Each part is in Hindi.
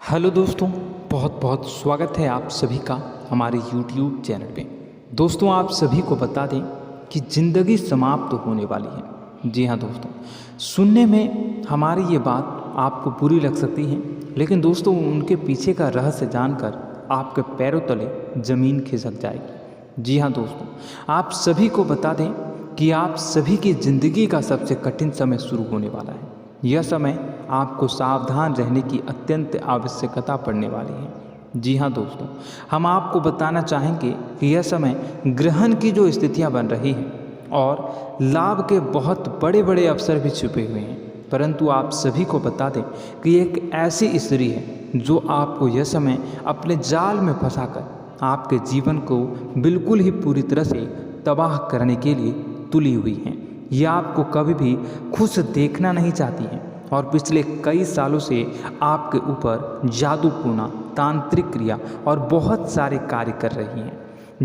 हेलो दोस्तों, बहुत बहुत स्वागत है आप सभी का हमारे YouTube चैनल पे। दोस्तों, आप सभी को बता दें कि ज़िंदगी समाप्त तो होने वाली है। जी हाँ दोस्तों, सुनने में हमारी ये बात आपको बुरी लग सकती है, लेकिन दोस्तों उनके पीछे का रहस्य जानकर आपके पैरों तले ज़मीन खिसक जाएगी। जी हाँ दोस्तों, आप सभी को बता दें कि आप सभी की ज़िंदगी का सबसे कठिन समय शुरू होने वाला है। यह समय आपको सावधान रहने की अत्यंत आवश्यकता पड़ने वाली है। जी हाँ दोस्तों, हम आपको बताना चाहेंगे कि यह समय ग्रहण की जो स्थितियाँ बन रही हैं और लाभ के बहुत बड़े बड़े अवसर भी छुपे हुए हैं, परंतु आप सभी को बता दें कि एक ऐसी स्त्री है जो आपको यह समय अपने जाल में फंसाकर आपके जीवन को बिल्कुल ही पूरी तरह से तबाह करने के लिए तुली हुई है। यह आपको कभी भी खुश देखना नहीं चाहती हैं और पिछले कई सालों से आपके ऊपर जादू टोना, तांत्रिक क्रिया और बहुत सारे कार्य कर रही हैं,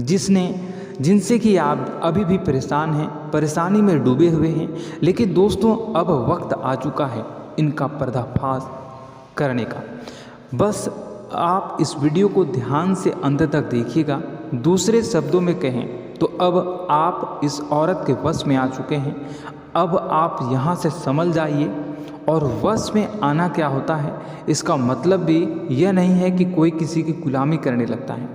जिनसे कि आप अभी भी परेशान हैं, परेशानी में डूबे हुए हैं। लेकिन दोस्तों, अब वक्त आ चुका है इनका पर्दाफाश करने का। बस आप इस वीडियो को ध्यान से अंत तक देखिएगा। दूसरे शब्दों में कहें तो अब आप इस औरत के वश में आ चुके हैं। अब आप यहाँ से संभल जाइए। और वश में आना क्या होता है, इसका मतलब भी यह नहीं है कि कोई किसी की गुलामी करने लगता है।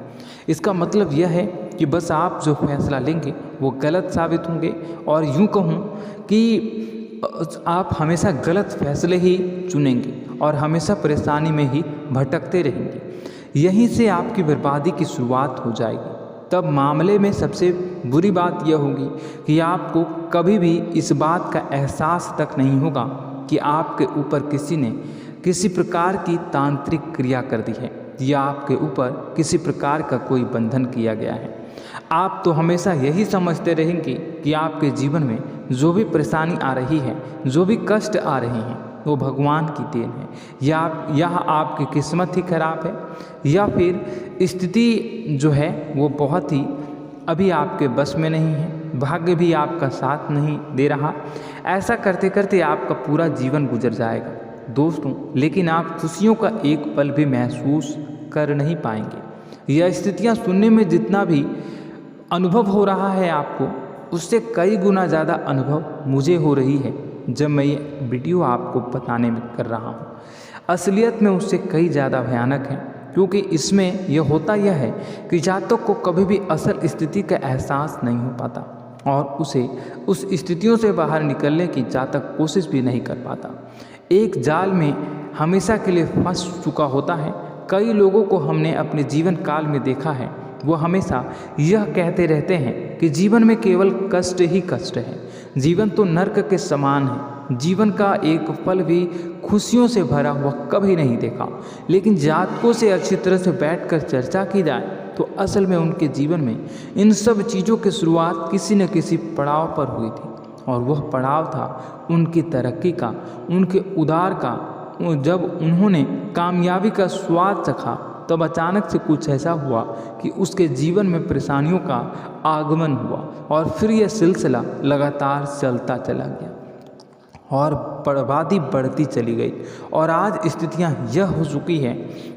इसका मतलब यह है कि बस आप जो फैसला लेंगे वो गलत साबित होंगे, और यूँ कहूँ कि आप हमेशा गलत फैसले ही चुनेंगे और हमेशा परेशानी में ही भटकते रहेंगे। यहीं से आपकी बर्बादी की शुरुआत हो जाएगी। तब मामले में सबसे बुरी बात यह होगी कि आपको कभी भी इस बात का एहसास तक नहीं होगा कि आपके ऊपर किसी ने किसी प्रकार की तांत्रिक क्रिया कर दी है या आपके ऊपर किसी प्रकार का कोई बंधन किया गया है। आप तो हमेशा यही समझते रहेंगे कि आपके जीवन में जो भी परेशानी आ रही है, जो भी कष्ट आ रहे हैं, वो भगवान की देन है, या आपकी किस्मत ही खराब है, या फिर स्थिति जो है वो बहुत ही अभी आपके बस में नहीं है, भाग्य भी आपका साथ नहीं दे रहा। ऐसा करते करते आपका पूरा जीवन गुजर जाएगा दोस्तों, लेकिन आप खुशियों का एक पल भी महसूस कर नहीं पाएंगे। यह स्थितियाँ सुनने में जितना भी अनुभव हो रहा है आपको, उससे कई गुना ज़्यादा अनुभव मुझे हो रही है जब मैं ये वीडियो आपको बताने में कर रहा हूँ। असलियत में उससे कई ज़्यादा भयानक है, क्योंकि इसमें यह होता यह है कि जातक को कभी भी असल स्थिति का एहसास नहीं हो पाता और उसे उस स्थितियों से बाहर निकलने की जातक कोशिश भी नहीं कर पाता। एक जाल में हमेशा के लिए फंस चुका होता है। कई लोगों को हमने अपने जीवन काल में देखा है, वो हमेशा यह कहते रहते हैं कि जीवन में केवल कष्ट ही कष्ट है, जीवन तो नर्क के समान है, जीवन का एक पल भी खुशियों से भरा हुआ कभी नहीं देखा। लेकिन जातकों से अच्छी तरह से बैठकर चर्चा की जाए तो असल में उनके जीवन में इन सब चीज़ों की शुरुआत किसी न किसी पड़ाव पर हुई थी, और वह पड़ाव था उनकी तरक्की का, उनके उदार का। जब उन्होंने कामयाबी का स्वाद चखा, तब अचानक से कुछ ऐसा हुआ कि उसके जीवन में परेशानियों का आगमन हुआ, और फिर यह सिलसिला लगातार चलता चला गया और बर्बादी बढ़ती चली गई। और आज स्थितियां यह हो चुकी है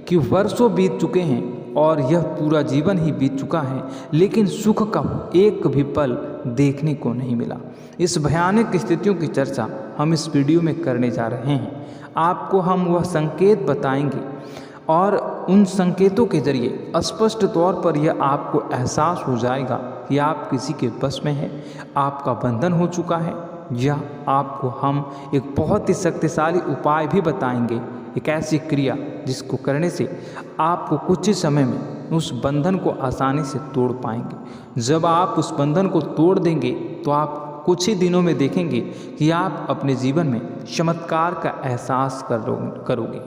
कि वर्षों बीत चुके हैं और यह पूरा जीवन ही बीत चुका है, लेकिन सुख का एक भी पल देखने को नहीं मिला। इस भयानक स्थितियों की चर्चा हम इस वीडियो में करने जा रहे हैं। आपको हम वह संकेत बताएंगे और उन संकेतों के जरिए स्पष्ट तौर पर यह आपको एहसास हो जाएगा कि आप किसी के बस में हैं, आपका बंधन हो चुका है, या आपको हम एक बहुत ही शक्तिशाली उपाय भी बताएंगे, एक ऐसी क्रिया जिसको करने से आपको कुछ ही समय में उस बंधन को आसानी से तोड़ पाएंगे। जब आप उस बंधन को तोड़ देंगे तो आप कुछ ही दिनों में देखेंगे कि आप अपने जीवन में चमत्कार का एहसास करोगे।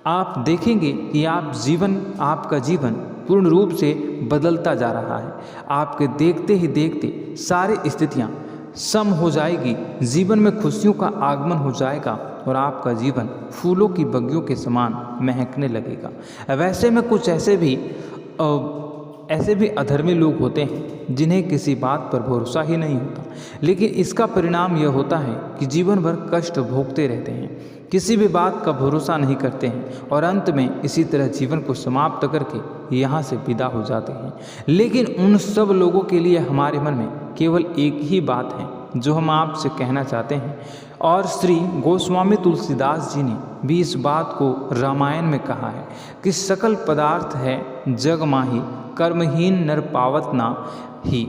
आप देखेंगे कि आपका जीवन पूर्ण रूप से बदलता जा रहा है। आपके देखते ही देखते सारी स्थितियाँ सम हो जाएगी, जीवन में खुशियों का आगमन हो जाएगा और आपका जीवन फूलों की बगियों के समान महकने लगेगा। वैसे में कुछ ऐसे भी अधर्मी लोग होते हैं जिन्हें किसी बात पर भरोसा ही नहीं होता, लेकिन इसका परिणाम यह होता है कि जीवन भर कष्ट भोगते रहते हैं। किसी भी बात का भरोसा नहीं करते हैं और अंत में इसी तरह जीवन को समाप्त करके यहाँ से विदा हो जाते हैं। लेकिन उन सब लोगों के लिए हमारे मन में केवल एक ही बात है जो हम आपसे कहना चाहते हैं, और श्री गोस्वामी तुलसीदास जी ने भी इस बात को रामायण में कहा है कि सकल पदार्थ है जग माही, कर्महीन नर पावत ना ही।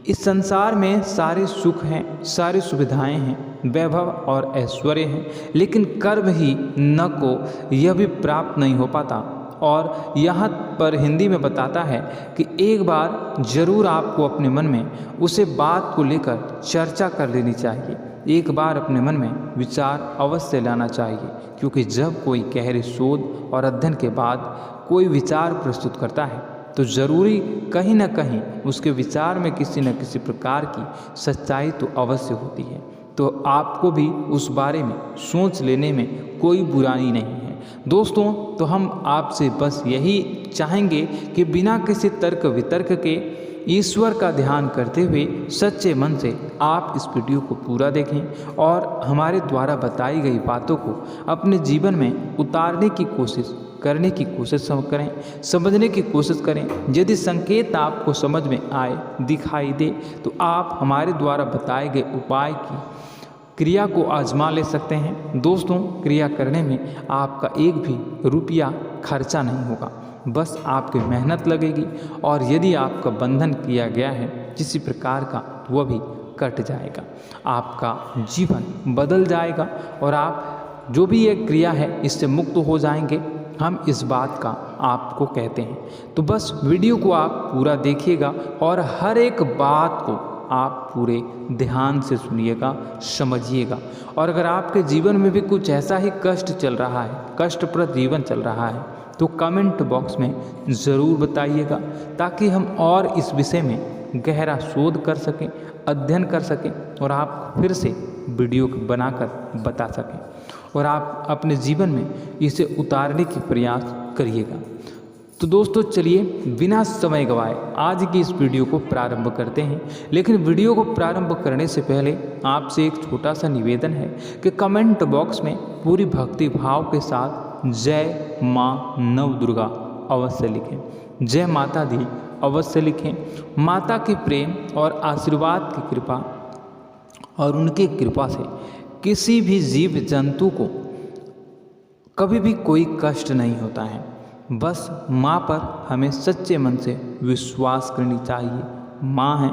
इस संसार में सारे सुख हैं, सारी सुविधाएं हैं, वैभव और ऐश्वर्य हैं, लेकिन कर्म ही न को यह भी प्राप्त नहीं हो पाता। और यहाँ पर हिंदी में बताता है कि एक बार जरूर आपको अपने मन में उसे बात को लेकर चर्चा कर लेनी चाहिए, एक बार अपने मन में विचार अवश्य लाना चाहिए, क्योंकि जब कोई गहरे शोध और अध्ययन के बाद कोई विचार प्रस्तुत करता है तो ज़रूरी कहीं ना कहीं उसके विचार में किसी न किसी प्रकार की सच्चाई तो अवश्य होती है। तो आपको भी उस बारे में सोच लेने में कोई बुराई नहीं है। दोस्तों, तो हम आपसे बस यही चाहेंगे कि बिना किसी तर्क वितर्क के ईश्वर का ध्यान करते हुए सच्चे मन से आप इस वीडियो को पूरा देखें और हमारे द्वारा बताई गई बातों को अपने जीवन में उतारने की कोशिश करने की कोशिश करें, समझने की कोशिश करें। यदि संकेत आपको समझ में आए, दिखाई दे, तो आप हमारे द्वारा बताए गए उपाय की क्रिया को आजमा ले सकते हैं। दोस्तों, क्रिया करने में आपका एक भी रुपया खर्चा नहीं होगा, बस आपकी मेहनत लगेगी, और यदि आपका बंधन किया गया है किसी प्रकार का, वह भी कट जाएगा, आपका जीवन बदल जाएगा और आप जो भी ये क्रिया है इससे मुक्त हो जाएंगे। हम इस बात का आपको कहते हैं। तो बस वीडियो को आप पूरा देखिएगा और हर एक बात को आप पूरे ध्यान से सुनिएगा, समझिएगा। और अगर आपके जीवन में भी कुछ ऐसा ही कष्ट चल रहा है, कष्टप्रद जीवन चल रहा है, तो कमेंट बॉक्स में ज़रूर बताइएगा, ताकि हम और इस विषय में गहरा शोध कर सकें, अध्ययन कर सकें और आप फिर से वीडियो बनाकर बता सकें और आप अपने जीवन में इसे उतारने की प्रयास करिएगा। तो दोस्तों, चलिए बिना समय गवाए आज की इस वीडियो को प्रारंभ करते हैं। लेकिन वीडियो को प्रारंभ करने से पहले आपसे एक छोटा सा निवेदन है कि कमेंट बॉक्स में पूरी भक्ति भाव के साथ जय माँ नव दुर्गा अवश्य लिखें, जय माता दी अवश्य लिखें। माता के प्रेम और आशीर्वाद की कृपा और उनकी कृपा से किसी भी जीव जंतु को कभी भी कोई कष्ट नहीं होता है। बस माँ पर हमें सच्चे मन से विश्वास करनी चाहिए। माँ है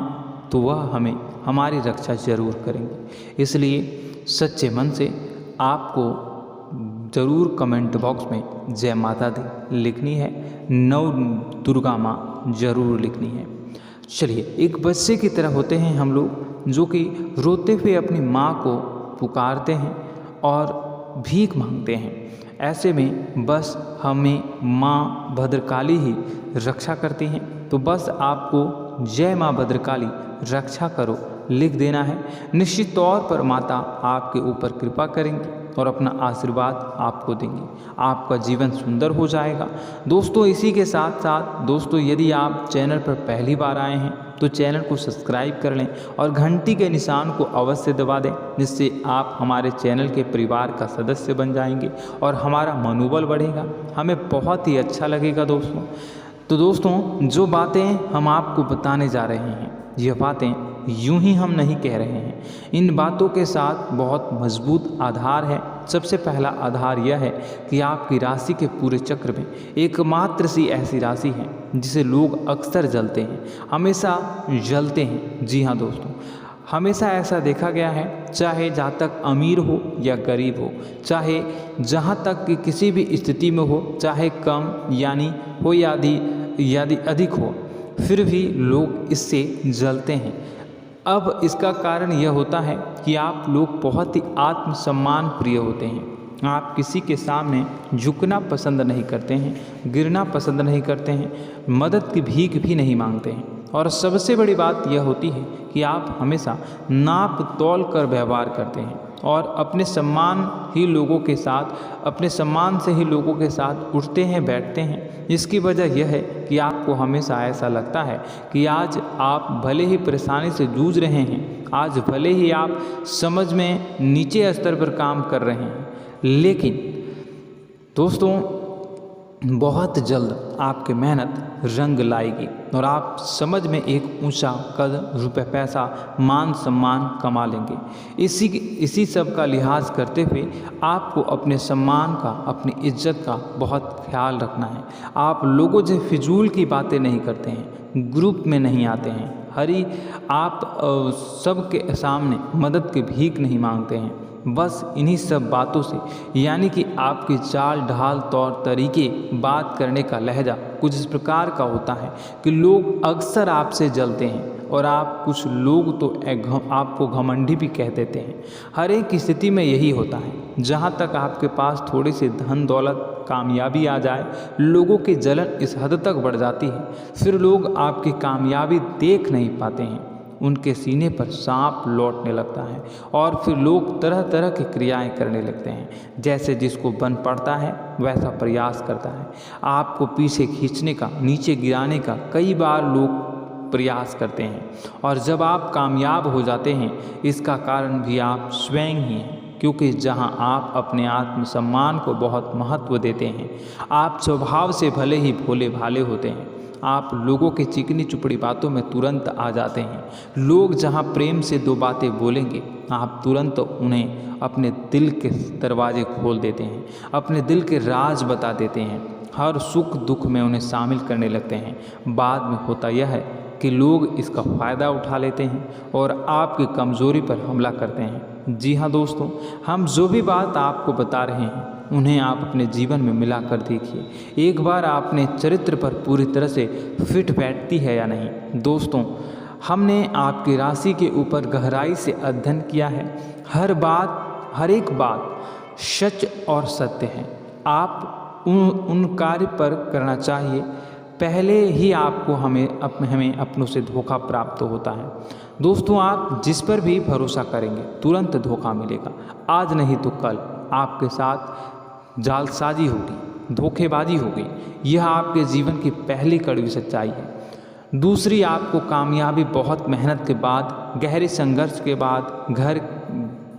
तो वह हमें हमारी रक्षा जरूर करेंगे। इसलिए सच्चे मन से आपको ज़रूर कमेंट बॉक्स में जय माता दी लिखनी है, नव दुर्गा माँ जरूर लिखनी है। चलिए, एक बच्चे की तरह होते हैं हम लोग, जो कि रोते हुए अपनी माँ को पुकारते हैं और भीख मांगते हैं। ऐसे में बस हमें माँ भद्रकाली ही रक्षा करती हैं। तो बस आपको जय माँ भद्रकाली रक्षा करो लिख देना है। निश्चित तौर पर माता आपके ऊपर कृपा करेंगी और अपना आशीर्वाद आपको देंगी, आपका जीवन सुंदर हो जाएगा। दोस्तों, इसी के साथ साथ दोस्तों, यदि आप चैनल पर पहली बार आए हैं तो चैनल को सब्सक्राइब कर लें और घंटी के निशान को अवश्य दबा दें, जिससे आप हमारे चैनल के परिवार का सदस्य बन जाएंगे और हमारा मनोबल बढ़ेगा, हमें बहुत ही अच्छा लगेगा दोस्तों। तो दोस्तों, जो बातें हम आपको बताने जा रहे हैं, यह बातें यूं ही हम नहीं कह रहे हैं। इन बातों के साथ बहुत मजबूत आधार है। सबसे पहला आधार यह है कि आपकी राशि के पूरे चक्र में एकमात्र सी ऐसी राशि है जिसे लोग अक्सर जलते हैं, हमेशा जलते हैं। जी हाँ दोस्तों, हमेशा ऐसा देखा गया है, चाहे जहाँ तक अमीर हो या गरीब हो, चाहे जहाँ तक कि किसी भी स्थिति में हो, चाहे कम यानी हो या अधिक हो, फिर भी लोग इससे जलते हैं। अब इसका कारण यह होता है कि आप लोग बहुत ही आत्मसम्मान प्रिय होते हैं। आप किसी के सामने झुकना पसंद नहीं करते हैं, गिरना पसंद नहीं करते हैं, मदद की भीख भी नहीं मांगते हैं। और सबसे बड़ी बात यह होती है कि आप हमेशा नाप तोल कर व्यवहार करते हैं और अपने सम्मान से ही लोगों के साथ उठते हैं, बैठते हैं। इसकी वजह यह है कि आपको हमेशा ऐसा लगता है कि आज आप भले ही परेशानी से जूझ रहे हैं, आज भले ही आप समझ में नीचे स्तर पर काम कर रहे हैं, लेकिन दोस्तों बहुत जल्द आपकी मेहनत रंग लाएगी और आप समझ में एक ऊंचा कद, रुपए, पैसा, मान सम्मान कमा लेंगे। इसी सब का लिहाज करते हुए आपको अपने सम्मान का, अपनी इज्जत का बहुत ख्याल रखना है। आप लोगों से फिजूल की बातें नहीं करते हैं, ग्रुप में नहीं आते हैं, आप सबके सामने मदद की भीख नहीं मांगते हैं। बस इन्हीं सब बातों से, यानी कि आपकी चाल ढाल, तौर तरीके, बात करने का लहजा कुछ इस प्रकार का होता है कि लोग अक्सर आपसे जलते हैं और कुछ लोग तो आपको घमंडी भी कह देते हैं। हर एक स्थिति में यही होता है। जहाँ तक आपके पास थोड़ी सी धन दौलत, कामयाबी आ जाए, लोगों की जलन इस हद तक बढ़ जाती है, फिर लोग आपकी कामयाबी देख नहीं पाते हैं। उनके सीने पर सांप लौटने लगता है और फिर लोग तरह तरह की क्रियाएं करने लगते हैं। जैसे जिसको बन पड़ता है वैसा प्रयास करता है। आपको पीछे खींचने का, नीचे गिराने का कई बार लोग प्रयास करते हैं और जब आप कामयाब हो जाते हैं, इसका कारण भी आप स्वयं ही हैं। क्योंकि जहां आप अपने आत्मसम्मान को बहुत महत्व देते हैं, आप स्वभाव से भले ही भोले भाले होते हैं, आप लोगों के चिकनी चुपड़ी बातों में तुरंत आ जाते हैं। लोग जहां प्रेम से दो बातें बोलेंगे, आप तुरंत उन्हें अपने दिल के दरवाजे खोल देते हैं, अपने दिल के राज बता देते हैं, हर सुख दुख में उन्हें शामिल करने लगते हैं। बाद में होता यह है कि लोग इसका फ़ायदा उठा लेते हैं और आपकी कमज़ोरी पर हमला करते हैं। जी हाँ दोस्तों, हम जो भी बात आपको बता रहे हैं उन्हें आप अपने जीवन में मिला कर देखिए। एक बार आपने चरित्र पर पूरी तरह से फिट बैठती है या नहीं। दोस्तों, हमने आपकी राशि के ऊपर गहराई से अध्ययन किया है। हर एक बात सच और सत्य है। आप उन कार्य पर करना चाहिए, पहले ही आपको हमें अपनों से धोखा प्राप्त होता है। दोस्तों, आप जिस पर भी भरोसा करेंगे तुरंत धोखा मिलेगा। आज नहीं तो कल आपके साथ जालसाजी होगी, धोखेबाजी होगी। यह आपके जीवन की पहली कड़वी सच्चाई है। दूसरी, आपको कामयाबी बहुत मेहनत के बाद, गहरे संघर्ष के बाद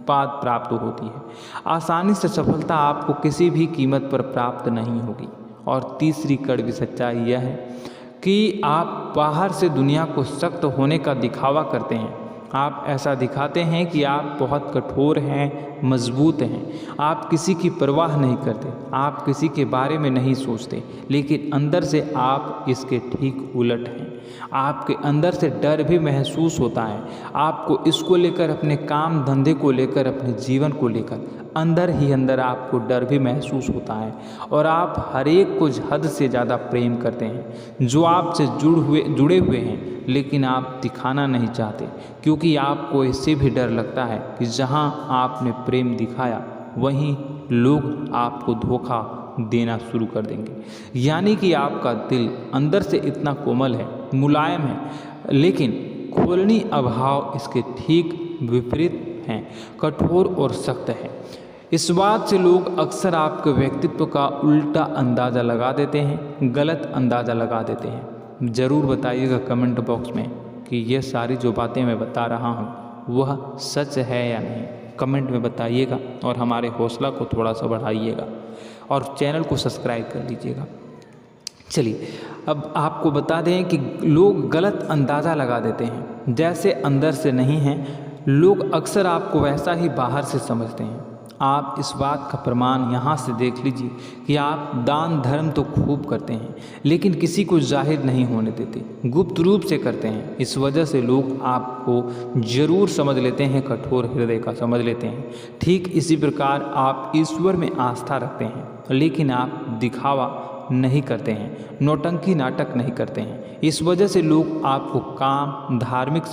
प्राप्त होती है। आसानी से सफलता आपको किसी भी कीमत पर प्राप्त नहीं होगी। और तीसरी कड़वी सच्चाई यह है कि आप बाहर से दुनिया को सख्त होने का दिखावा करते हैं। आप ऐसा दिखाते हैं कि आप बहुत कठोर हैं, मजबूत हैं। आप किसी की परवाह नहीं करते, आप किसी के बारे में नहीं सोचते, लेकिन अंदर से आप इसके ठीक उलट हैं। आपके अंदर से डर भी महसूस होता है। आपको इसको लेकर, अपने काम धंधे को लेकर, अपने जीवन को लेकर अंदर ही अंदर आपको डर भी महसूस होता है। और आप हर एक को हद से ज़्यादा प्रेम करते हैं, जो आपसे जुड़े हुए हैं, लेकिन आप दिखाना नहीं चाहते, क्योंकि आपको इससे भी डर लगता है कि जहां आपने प्रेम दिखाया वहीं लोग आपको धोखा देना शुरू कर देंगे। यानी कि आपका दिल अंदर से इतना कोमल है, मुलायम है, लेकिन खोलनी अभाव इसके ठीक विपरीत हैं, कठोर और सख्त है। इस बात से लोग अक्सर आपके व्यक्तित्व का उल्टा अंदाज़ा लगा देते हैं, गलत अंदाज़ा लगा देते हैं। ज़रूर बताइएगा कमेंट बॉक्स में कि ये सारी जो बातें मैं बता रहा हूँ वह सच है या नहीं। कमेंट में बताइएगा और हमारे हौसला को थोड़ा सा बढ़ाइएगा और चैनल को सब्सक्राइब कर लीजिएगा। चलिए, अब आपको बता दें कि लोग गलत अंदाज़ा लगा देते हैं। जैसे अंदर से नहीं हैं, लोग अक्सर आपको वैसा ही बाहर से समझते हैं। आप इस बात का प्रमाण यहाँ से देख लीजिए कि आप दान धर्म तो खूब करते हैं, लेकिन किसी को जाहिर नहीं होने देते, गुप्त रूप से करते हैं। इस वजह से लोग आपको ज़रूर समझ लेते हैं, कठोर हृदय का समझ लेते हैं। ठीक इसी प्रकार आप ईश्वर में आस्था रखते हैं, लेकिन आप दिखावा नहीं करते हैं, नौटंकी नाटक नहीं करते हैं। इस वजह से लोग आपको कम धार्मिक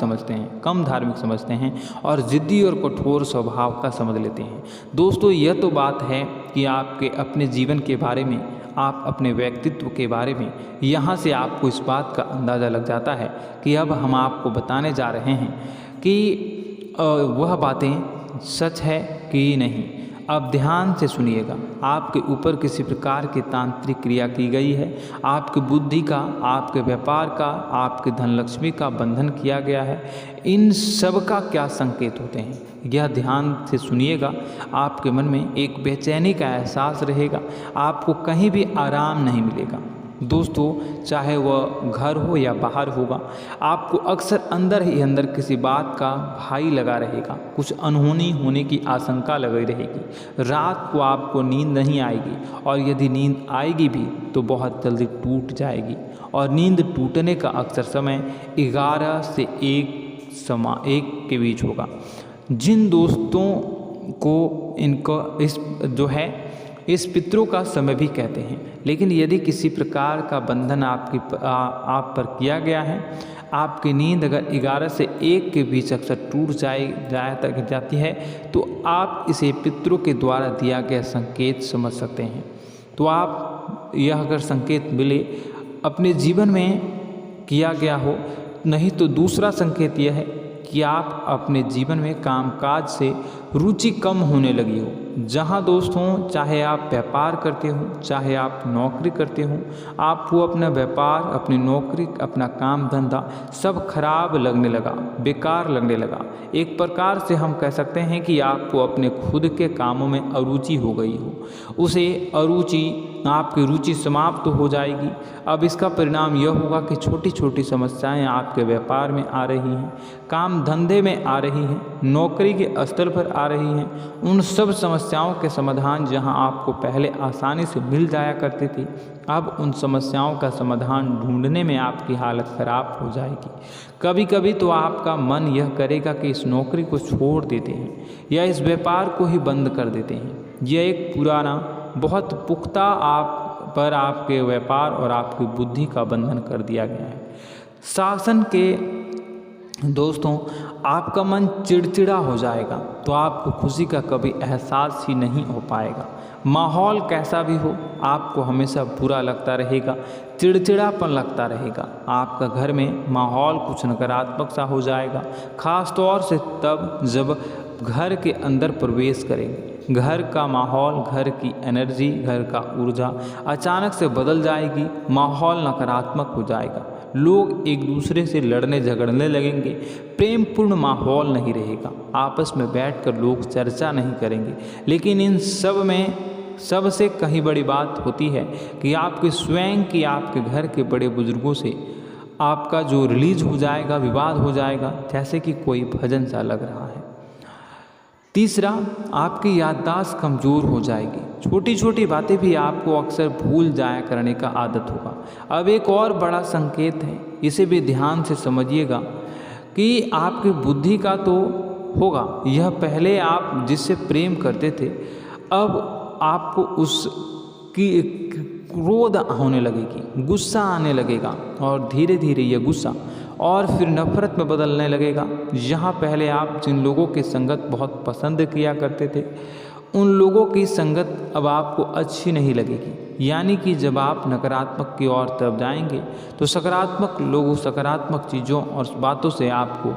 समझते हैं और ज़िद्दी और कठोर स्वभाव का समझ लेते हैं। दोस्तों, यह तो बात है कि आपके अपने जीवन के बारे में, आप अपने व्यक्तित्व के बारे में, यहाँ से आपको इस बात का अंदाज़ा लग जाता है कि अब हम आपको बताने जा रहे हैं कि वह बातें सच है कि नहीं। अब ध्यान से सुनिएगा। आपके ऊपर किसी प्रकार की तांत्रिक क्रिया की गई है, आपकी बुद्धि का, आपके व्यापार का, आपके धन लक्ष्मी का बंधन किया गया है। इन सब का क्या संकेत होते हैं, यह ध्यान से सुनिएगा। आपके मन में एक बेचैनी का एहसास रहेगा, आपको कहीं भी आराम नहीं मिलेगा। दोस्तों, चाहे वह घर हो या बाहर होगा, आपको अक्सर अंदर ही अंदर किसी बात का भाई लगा रहेगा, कुछ अनहोनी होने की आशंका लगी रहेगी। रात को आपको नींद नहीं आएगी, और यदि नींद आएगी भी तो बहुत जल्दी टूट जाएगी। और नींद टूटने का अक्सर समय 11 से 1 के बीच होगा। जिन दोस्तों को इस पितरों का समय भी कहते हैं। लेकिन यदि किसी प्रकार का बंधन आप पर किया गया है, आपकी नींद अगर 11 से 1 के बीच अक्सर टूट जाती है, तो आप इसे पितरों के द्वारा दिया गया संकेत समझ सकते हैं। तो आप यह अगर संकेत मिले अपने जीवन में किया गया हो, नहीं तो दूसरा संकेत यह है कि आप अपने जीवन में कामकाज से रुचि कम होने लगी हो। जहाँ दोस्तों, चाहे आप व्यापार करते हो, चाहे आप नौकरी करते हो, आपको अपना व्यापार, अपनी नौकरी, अपना काम धंधा सब खराब लगने लगा, बेकार लगने लगा। एक प्रकार से हम कह सकते हैं कि आपको अपने खुद के कामों में अरुचि हो गई हो। उसे अरुचि, आपकी रुचि समाप्त हो जाएगी। अब इसका परिणाम यह होगा कि छोटी छोटी समस्याएं आपके व्यापार में आ रही हैं, काम धंधे में आ रही हैं, नौकरी के स्तर पर आ रही हैं। उन सब समस्याओं के समाधान जहां आपको पहले आसानी से मिल जाया करते थे, अब उन समस्याओं का समाधान ढूंढने में आपकी हालत ख़राब हो जाएगी। कभी कभी तो आपका मन यह करेगा कि इस नौकरी को छोड़ देते हैं या इस व्यापार को ही बंद कर देते हैं। यह एक पुराना, बहुत पुख्ता आप पर आपके व्यापार और आपकी बुद्धि का बंधन कर दिया गया है। शासन के दोस्तों, आपका मन चिड़चिड़ा हो जाएगा, तो आपको खुशी का कभी एहसास ही नहीं हो पाएगा। माहौल कैसा भी हो, आपको हमेशा बुरा लगता रहेगा, चिड़चिड़ापन लगता रहेगा। आपका घर में माहौल कुछ नकारात्मक सा हो जाएगा, ख़ास तौर से तब जब घर के अंदर प्रवेश करेंगे। घर का माहौल, घर की एनर्जी, घर का ऊर्जा अचानक से बदल जाएगी, माहौल नकारात्मक हो जाएगा। लोग एक दूसरे से लड़ने झगड़ने लगेंगे, प्रेम पूर्ण माहौल नहीं रहेगा, आपस में बैठकर लोग चर्चा नहीं करेंगे। लेकिन इन सब में सबसे कहीं बड़ी बात होती है कि आपके स्वयं की, आपके घर के बड़े बुजुर्गों से आपका जो रिलीज हो जाएगा, विवाद हो जाएगा, जैसे कि कोई भजन सा लग रहा है। तीसरा, आपकी याददाश्त कमज़ोर हो जाएगी, छोटी छोटी बातें भी आपको अक्सर भूल जाया करने का आदत होगा। अब एक और बड़ा संकेत है, इसे भी ध्यान से समझिएगा कि आपकी बुद्धि का तो होगा, यह पहले आप जिससे प्रेम करते थे, अब आपको उसकी क्रोध होने लगेगी, गुस्सा आने लगेगा, और धीरे धीरे यह गुस्सा और फिर नफरत में बदलने लगेगा। यहाँ पहले आप जिन लोगों की संगत बहुत पसंद किया करते थे, उन लोगों की संगत अब आपको अच्छी नहीं लगेगी। यानी कि जब आप नकारात्मक की ओर तरफ जाएंगे, तो सकारात्मक लोगों, सकारात्मक चीज़ों और बातों से आपको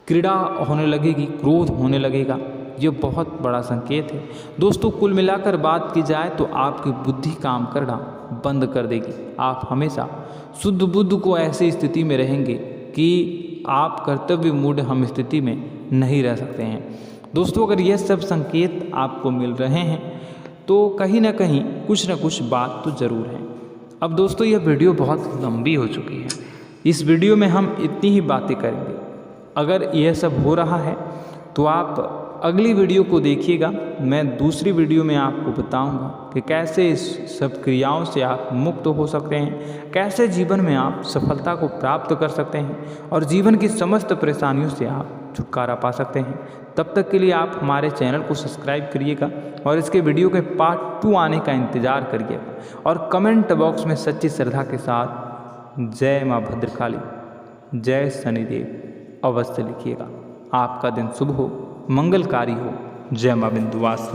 क्रीड़ा होने लगेगी, क्रोध होने लगेगा। ये बहुत बड़ा संकेत है दोस्तों। कुल मिलाकर बात की जाए तो आपकी बुद्धि काम करना बंद कर देगी। आप हमेशा शुद्ध बुद्ध को ऐसी स्थिति में रहेंगे कि आप कर्तव्य मूढ़ हम स्थिति में नहीं रह सकते हैं। दोस्तों, अगर यह सब संकेत आपको मिल रहे हैं तो कहीं ना कहीं कुछ ना कुछ बात तो ज़रूर है। अब दोस्तों, यह वीडियो बहुत लंबी हो चुकी है, इस वीडियो में हम इतनी ही बातें करेंगे। अगर यह सब हो रहा है तो आप अगली वीडियो को देखिएगा। मैं दूसरी वीडियो में आपको बताऊंगा कि कैसे इस सब क्रियाओं से आप मुक्त हो सकते हैं, कैसे जीवन में आप सफलता को प्राप्त कर सकते हैं और जीवन की समस्त परेशानियों से आप छुटकारा पा सकते हैं। तब तक के लिए आप हमारे चैनल को सब्सक्राइब करिएगा और इसके वीडियो के पार्ट 2 आने का इंतज़ार करिएगा। और कमेंट बॉक्स में सच्ची श्रद्धा के साथ जय माँ भद्रकाली, जय शनिदेव अवश्य लिखिएगा। आपका दिन शुभ हो, मंगलकारी हो। जय माँ विंध्यवासिनी।